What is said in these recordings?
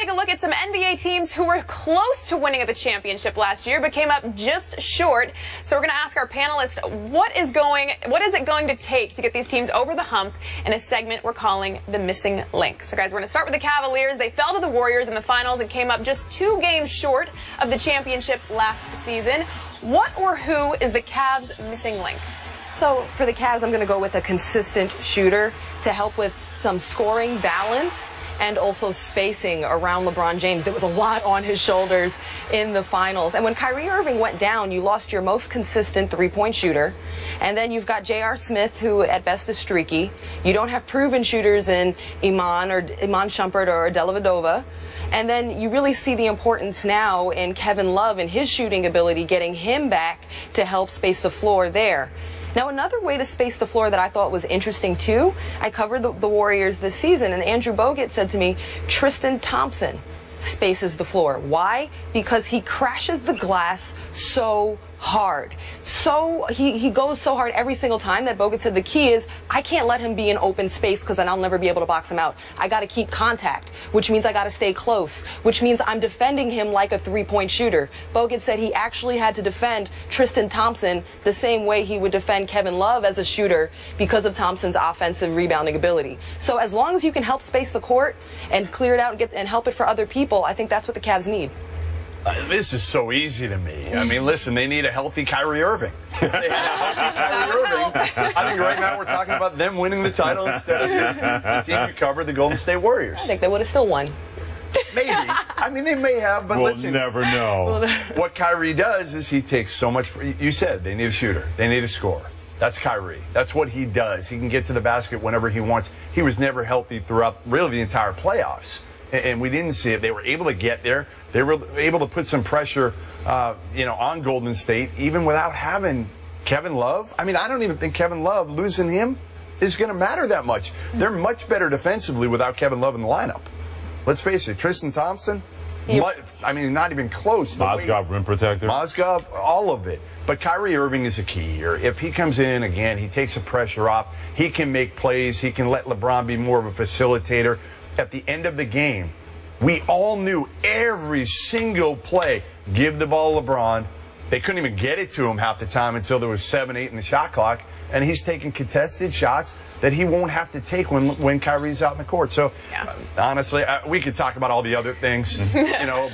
take a look at some NBA teams who were close to winning at the championship last year but came up just short. So we're going to ask our panelists what is it going to take to get these teams over the hump in a segment we're calling The Missing Link. So guys, we're going to start with the Cavaliers. They fell to the Warriors in the finals and came up just 2 games short of the championship last season. What or who is the Cavs' missing link? So for the Cavs, I'm going to go with a consistent shooter to help with some scoring balance and also spacing around LeBron James. There was a lot on his shoulders in the finals. And when Kyrie Irving went down, you lost your most consistent three-point shooter. And then you've got J.R. Smith, who at best is streaky. You don't have proven shooters in Iman Shumpert or Dellavedova. And then you really see the importance now in Kevin Love and his shooting ability, getting him back to help space the floor there. Now, another way to space the floor that I thought was interesting, too, I covered the Warriors this season, and Andrew Bogut said to me, Tristan Thompson spaces the floor. Why? Because he crashes the glass so hard. So he goes so hard every single time that Bogut said the key is I can't let him be in open space because then I'll never be able to box him out. I got to keep contact, which means I got to stay close, which means I'm defending him like a three-point shooter. Bogut said he actually had to defend Tristan Thompson the same way he would defend Kevin Love as a shooter because of Thompson's offensive rebounding ability. So as long as you can help space the court and clear it out and help it for other people, I think that's what the Cavs need. This is so easy to me. I mean, listen, they need a healthy Kyrie Irving. They have a healthy Kyrie Irving. I think right now we're talking about them winning the title instead of the team who covered the Golden State Warriors. I think they would have still won. Maybe. I mean, they may have, but we'll listen. never know. What Kyrie does is he takes so much. You said they need a shooter. They need a scorer. That's Kyrie. That's what he does. He can get to the basket whenever he wants. He was never healthy throughout really the entire playoffs. And we didn't see it. They were able to get there. They were able to put some pressure, on Golden State, even without having Kevin Love. I mean, I don't even think Kevin Love, losing him, is going to matter that much. They're much better defensively without Kevin Love in the lineup. Let's face it, Tristan Thompson, not even close. Mozgov, rim protector. Mozgov, all of it. But Kyrie Irving is a key here. If he comes in again, he takes the pressure off. He can make plays. He can let LeBron be more of a facilitator. At the end of the game, we all knew every single play, give the ball to LeBron. They couldn't even get it to him half the time until there was 7-8 in the shot clock. And he's taking contested shots that he won't have to take when Kyrie's out in the court. So, honestly, we could talk about all the other things.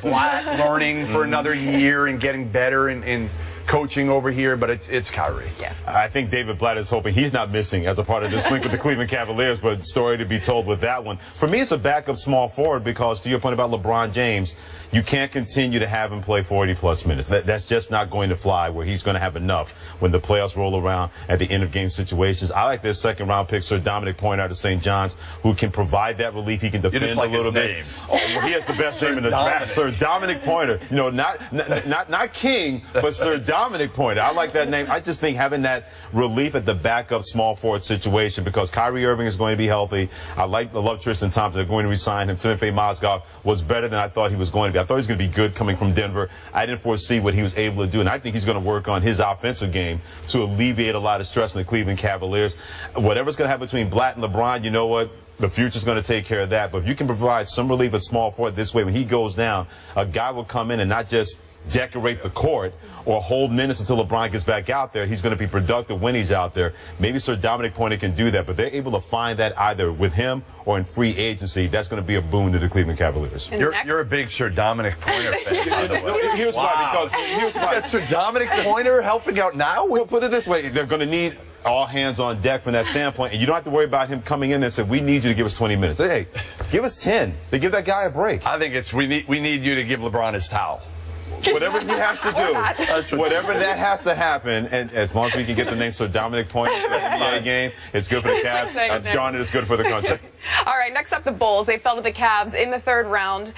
Black learning for another year and getting better in coaching over here, but it's Kyrie. Yeah. I think David Blatt is hoping he's not missing as a part of this link with the Cleveland Cavaliers, but story to be told with that one. For me, it's a backup small forward because, to your point about LeBron James, you can't continue to have him play 40-plus minutes. That's just not going to fly where he's going to have enough when the playoffs roll around at the end-of-game situations. I like this second-round pick, Sir Dominic Pointer out of St. John's, who can provide that relief. He can defend a little bit. Oh, well, he has the best name in the draft, Sir Dominic Pointer. Not King, but Sir Dominic Pointer. I like that name. I just think having that relief at the backup small forward situation because Kyrie Irving is going to be healthy. I love Tristan Thompson. They're going to resign him. Timothy Mozgov was better than I thought he was going to be. I thought he was going to be good coming from Denver. I didn't foresee what he was able to do, and I think he's going to work on his offensive game to alleviate a lot of stress on the Cleveland Cavaliers. Whatever's going to happen between Blatt and LeBron, you know what? The future's going to take care of that. But if you can provide some relief at small forward this way, when he goes down, a guy will come in and not just decorate the court or hold minutes until LeBron gets back out there. He's going to be productive when he's out there. Maybe Sir Dominic Pointer can do that, but they're able to find that either with him or in free agency. That's going to be a boon to the Cleveland Cavaliers. You're a big Sir Dominic Pointer fan, by the way. Here's why. That's Sir Dominic Pointer helping out now? We'll put it this way. They're going to need all hands on deck from that standpoint, and you don't have to worry about him coming in and saying, we need you to give us 20 minutes. Hey, give us 10. They give that guy a break. I think it's we need you to give LeBron his towel. Whatever he has to do, whatever that has to happen, and as long as we can get the name Sir Dominic Pointer for the NBA game, it's good for the Cavs. I'm John, and it's good for the country. All right, next up, the Bulls. They fell to the Cavs in the 3rd round.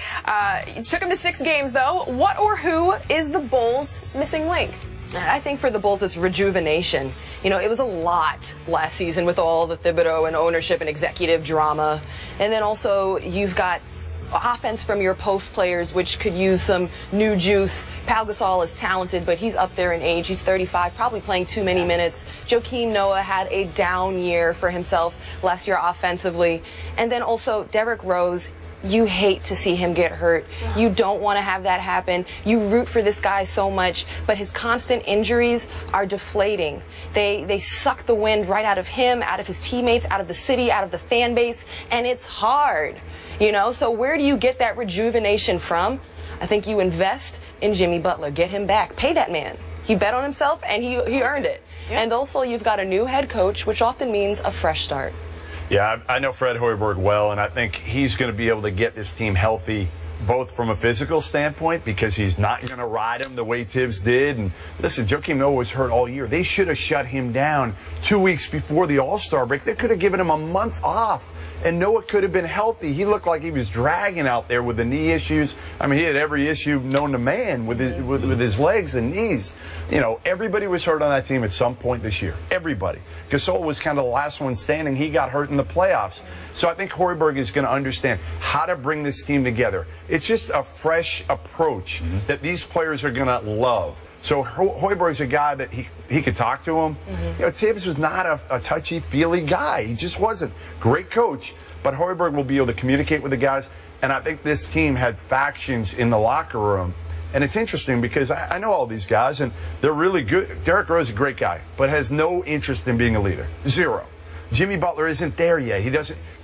It took them to 6 games, though. What or who is the Bulls' missing link? I think for the Bulls, it's rejuvenation. It was a lot last season with all the Thibodeau and ownership and executive drama. And then also, you've got offense from your post players, which could use some new juice. Pau Gasol is talented, but he's up there in age. He's 35, probably playing too many minutes. Joakim Noah had a down year for himself last year offensively. And then also Derrick Rose, you hate to see him get hurt. You don't want to have that happen. You root for this guy so much, but his constant injuries are deflating. They suck the wind right out of him, out of his teammates, out of the city, out of the fan base, and it's hard, you know? So where do you get that rejuvenation from? I think you invest in Jimmy Butler. Get him back. Pay that man. He bet on himself, and he earned it. And also, you've got a new head coach, which often means a fresh start. Yeah, I know Fred Hoiberg well, and I think he's going to be able to get this team healthy, both from a physical standpoint, because he's not going to ride him the way Tibbs did. And listen, Joakim Noah was hurt all year. They should have shut him down 2 weeks before the All-Star break. They could have given him a month off, and Noah could have been healthy. He looked like he was dragging out there with the knee issues. I mean, he had every issue known to man with his legs and knees. You know, everybody was hurt on that team at some point this year. Everybody. Gasol was kind of the last one standing. He got hurt in the playoffs. So I think Hoiberg is going to understand how to bring this team together. It's just a fresh approach that these players are going to love. So Hoiberg's a guy that he could talk to him. You know, Tibbs was not a touchy-feely guy. He just wasn't. Great coach, but Hoiberg will be able to communicate with the guys. And I think this team had factions in the locker room. And it's interesting because I know all these guys, and they're really good. Derrick Rose is a great guy, but has no interest in being a leader. Zero. Jimmy Butler isn't there yet. He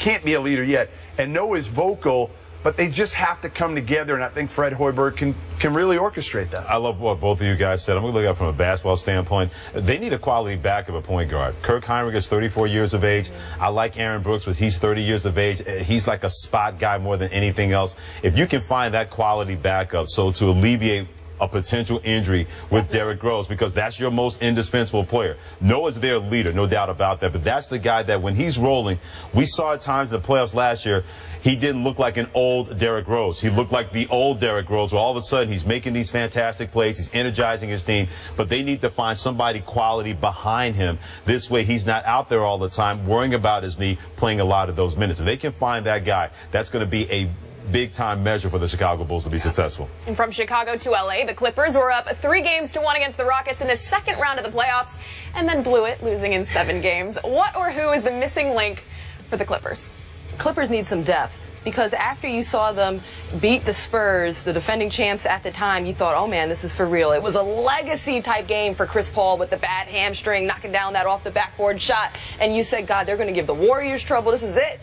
can't be a leader yet. And Noah's vocal, but they just have to come together, and I think Fred Hoiberg can really orchestrate that. I love what both of you guys said. I'm going to look at it from a basketball standpoint. They need a quality back of a point guard. Kirk Hinrich is 34 years of age. I like Aaron Brooks, but he's 30 years of age. He's like a spot guy more than anything else. If you can find that quality backup, so to alleviate a potential injury with Derrick Rose, because that's your most indispensable player. Noah's their leader, no doubt about that, but that's the guy that when he's rolling, we saw at times in the playoffs last year, he didn't look like an old Derrick Rose. He looked like the old Derrick Rose, where all of a sudden he's making these fantastic plays, he's energizing his team, but they need to find somebody quality behind him. This way he's not out there all the time worrying about his knee, playing a lot of those minutes. If they can find that guy, that's going to be a big-time measure for the Chicago Bulls to be successful. And from Chicago to L.A., the Clippers were up 3-1 against the Rockets in the second round of the playoffs and then blew it, losing in 7 games. What or who is the missing link for the Clippers? Clippers need some depth. Because after you saw them beat the Spurs, the defending champs at the time, you thought, oh, man, this is for real. It was a legacy-type game for Chris Paul with the bad hamstring, knocking down that off-the-backboard shot. And you said, God, they're going to give the Warriors trouble. This is it.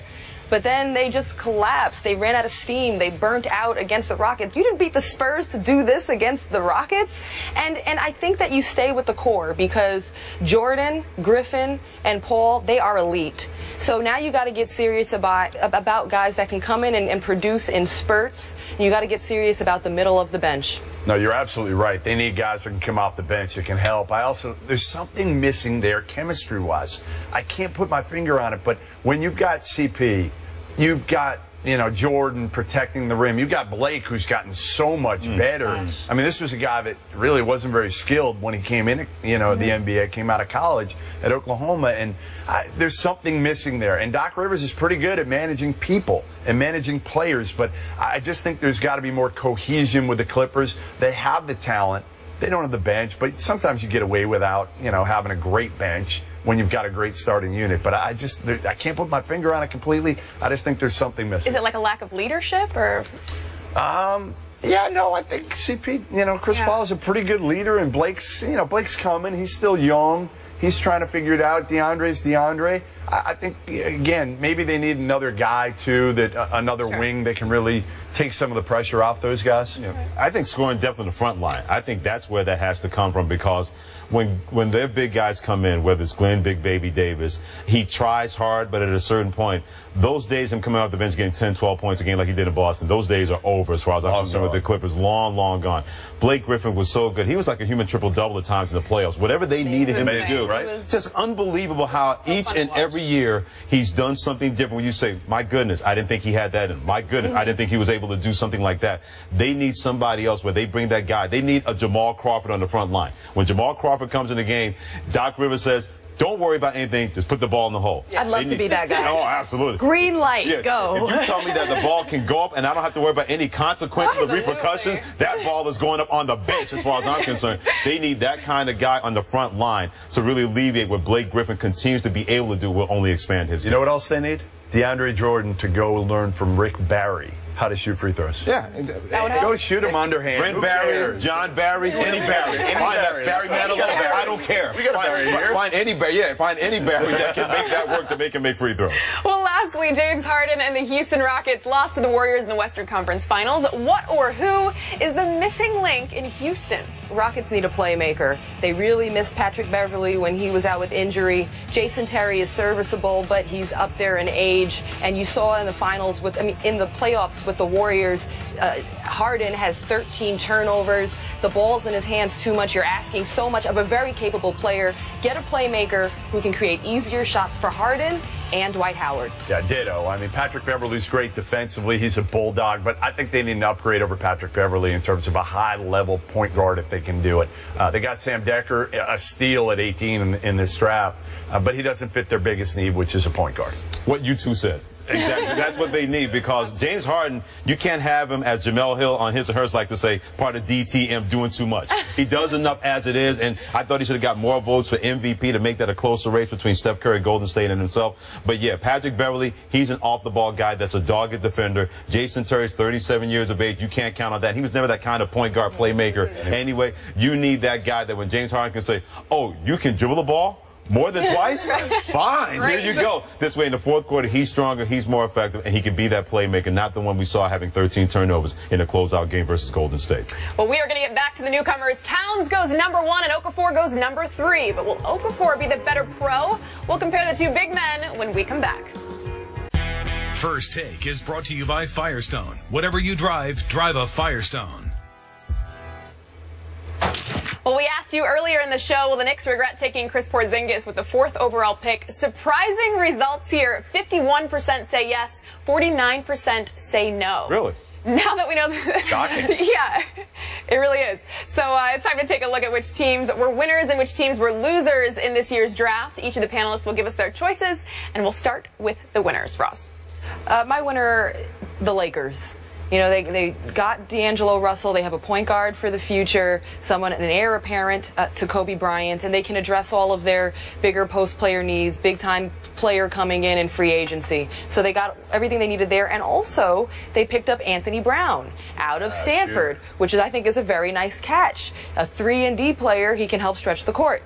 But then they just collapsed. They ran out of steam. They burnt out against the Rockets. You didn't beat the Spurs to do this against the Rockets. And I think that you stay with the core because Jordan, Griffin, and Paul, they are elite. So now you got to get serious about guys that can come in and produce in spurts. You got to get serious about the middle of the bench. No, you're absolutely right. They need guys that can come off the bench that can help. There's something missing there chemistry-wise. I can't put my finger on it, but when you've got CP, you've got, Jordan protecting the rim. You've got Blake, who's gotten so much better. I mean, this was a guy that really wasn't very skilled when he came in, the NBA, came out of college at Oklahoma, and there's something missing there. And Doc Rivers is pretty good at managing people and managing players, but I just think there's got to be more cohesion with the Clippers. They have the talent. They don't have the bench, but sometimes you get away without, having a great bench when you've got a great starting unit. But I can't put my finger on it completely. I just think there's something missing. Is it like a lack of leadership or? Yeah, no, I think CP, Chris Paul is a pretty good leader, and Blake's coming. He's still young. He's trying to figure it out. DeAndre's DeAndre. I think, again, maybe they need another guy, too, another wing that can really take some of the pressure off those guys. Yeah. I think scoring depth in the front line. I think that's where that has to come from, because when their big guys come in, whether it's Glenn, Big Baby Davis, he tries hard, but at a certain point, those days him coming off the bench getting 10, 12 points a game like he did in Boston, those days are over as far as I'm concerned with the Clippers. Long, long gone. Blake Griffin was so good. He was like a human triple-double at times in the playoffs. Whatever they needed him to do, right? Just unbelievable how each and every year he's done something different. When you say, my goodness, I didn't think he had that in. My goodness, I didn't think he was able to do something like that. They need somebody else where they bring that guy. They need a Jamal Crawford on the front line. When Jamal Crawford comes in the game, Doc Rivers says, don't worry about anything. Just put the ball in the hole. I'd love to be that guy. Oh, absolutely. Green light, go. If you tell me that the ball can go up and I don't have to worry about any consequences or repercussions, that ball is going up on the bench as far as I'm concerned. They need that kind of guy on the front line to really alleviate what Blake Griffin continues to be able to do will only expand his game. You know what else they need? DeAndre Jordan to go learn from Rick Barry how to shoot free throws. Yeah. Go shoot them underhand. Brent Barry, John Barry, any Barry. Barry Manilow, I don't care. We got a Barry here. Find any Barry, find any Barry that can make that work to make him make free throws. Well, lastly, James Harden and the Houston Rockets lost to the Warriors in the Western Conference Finals. What or who is the missing link in Houston? Rockets need a playmaker. They really missed Patrick Beverley when he was out with injury. Jason Terry is serviceable, but he's up there in age. And you saw in the finals in the playoffs with the Warriors, Harden has 13 turnovers. The ball's in his hands too much. You're asking so much of a very capable player. Get a playmaker who can create easier shots for Harden and Dwight Howard. Yeah, ditto. I mean, Patrick Beverley's great defensively. He's a bulldog, but I think they need an upgrade over Patrick Beverley in terms of a high-level point guard if they can do it. They got Sam Decker, a steal at 18 in this draft, but he doesn't fit their biggest need, which is a point guard. What you two said. Exactly. That's what they need, because James Harden, you can't have him, as Jamel Hill on his and hers like to say, part of DTM, doing too much. He does enough as it is, and I thought he should have got more votes for MVP to make that a closer race between Steph Curry, Golden State, and himself. But yeah, Patrick Beverley, he's an off-the-ball guy that's a dogged defender. Jason Terry's 37 years of age. You can't count on that. He was never that kind of point guard playmaker anyway. You need that guy that when James Harden can say, oh, you can dribble the ball more than twice? Fine, here you go. This way in the fourth quarter, he's stronger, he's more effective, and he can be that playmaker, not the one we saw having 13 turnovers in a closeout game versus Golden State. Well, we are going to get back to the newcomers. Towns goes number 1 and Okafor goes number 3. But will Okafor be the better pro? We'll compare the two big men when we come back. First Take is brought to you by Firestone. Whatever you drive, drive a Firestone. Well, we asked you earlier in the show, will the Knicks regret taking Chris Porzingis with the 4th overall pick? Surprising results here. 51% say yes, 49% say no. Really? Now that we know Shocking. Yeah, it really is. So it's time to take a look at which teams were winners and which teams were losers in this year's draft. Each of the panelists will give us their choices, and we'll start with the winners. Ross. My winner, the Lakers. You know, they got D'Angelo Russell. They have a point guard for the future, an heir apparent to Kobe Bryant, and they can address all of their bigger post-player needs, big-time player coming in free agency. So they got everything they needed there, and also they picked up Anthony Brown out of Stanford, which I think is a very nice catch. A 3-and-D player, he can help stretch the court.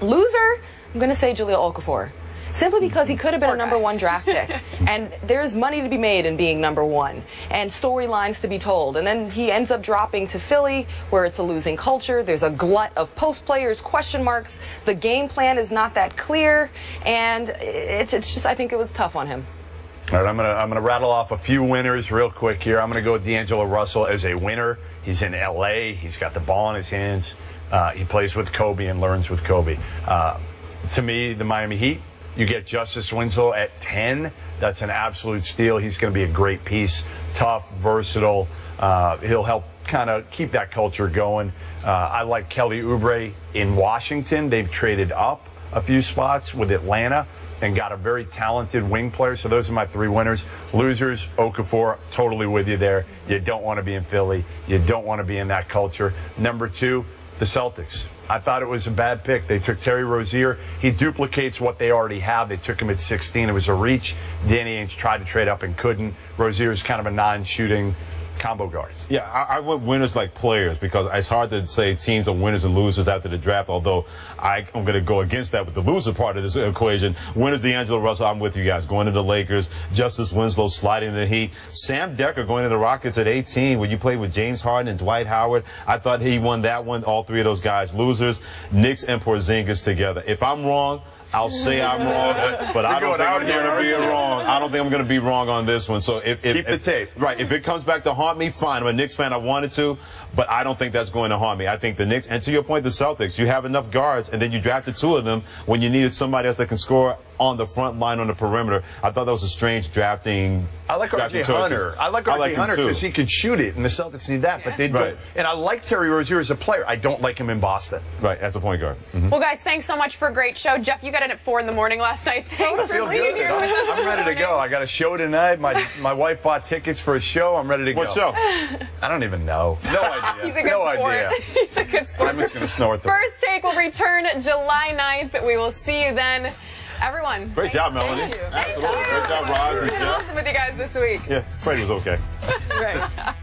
Loser, I'm going to say Jahlil Okafor. Simply because he could have been a number 1 draft pick. And there's money to be made in being number 1 and storylines to be told. And then he ends up dropping to Philly, where it's a losing culture. There's a glut of post players, question marks. The game plan is not that clear. And it's just, I think it was tough on him. All right, I'm gonna rattle off a few winners real quick here. I'm gonna go with D'Angelo Russell as a winner. He's in LA. He's got the ball in his hands. He plays with Kobe and learns with Kobe. To me, the Miami Heat. You get Justice Winslow at 10. That's an absolute steal. He's going to be a great piece. Tough, versatile. He'll help kind of keep that culture going. I like Kelly Oubre in Washington. They've traded up a few spots with Atlanta and got a very talented wing player. So those are my 3 winners. Losers, Okafor, totally with you there. You don't want to be in Philly. You don't want to be in that culture. Number 2, the Celtics. I thought it was a bad pick. They took Terry Rozier. He duplicates what they already have. They took him at 16. It was a reach. Danny Ainge tried to trade up and couldn't. Rozier's kind of a non-shooting combo guard. Yeah, I went winners like players, because it's hard to say teams are winners and losers after the draft, although I'm going to go against that with the loser part of this equation. Winners, D'Angelo Russell, I'm with you guys. Going to the Lakers, Justice Winslow sliding in the Heat. Sam Decker going to the Rockets at 18, where you played with James Harden and Dwight Howard. I thought he won that one. All 3 of those guys losers. Knicks and Porzingis together. If I'm wrong, I'll say I'm wrong, but I don't think I'm going to be wrong. I don't think I'm going to be wrong on this one. So if keep the tape. Right. If it comes back to haunt me, fine. I'm a Knicks fan. I wanted to, but I don't think that's going to haunt me. I think the Knicks, and to your point, the Celtics, you have enough guards, and then you drafted 2 of them when you needed somebody else that can score on the front line on the perimeter. I thought that was a strange drafting. I like R.J. Hunter. I like R.J. Hunter because he could shoot it, and the Celtics need that. But they don't. And I like Terry Rozier as a player. I don't like him in Boston. Right, as a point guard. Well, guys, thanks so much for a great show. Jeff, you got in at 4 in the morning last night. Thanks for being here with us. I'm ready to go. I got a show tonight. My wife bought tickets for a show. I'm ready to go. What show? I don't even know. No idea. He's a good sport. He's a good sport. I'm just going to snore through. First Take will return July 9th. We will see you then. Everyone. Great job, Melanie. Thank you. Absolutely. Great job, Roz and It's been Jeff. awesome with you guys this week. Yeah, Freddie was okay. Right.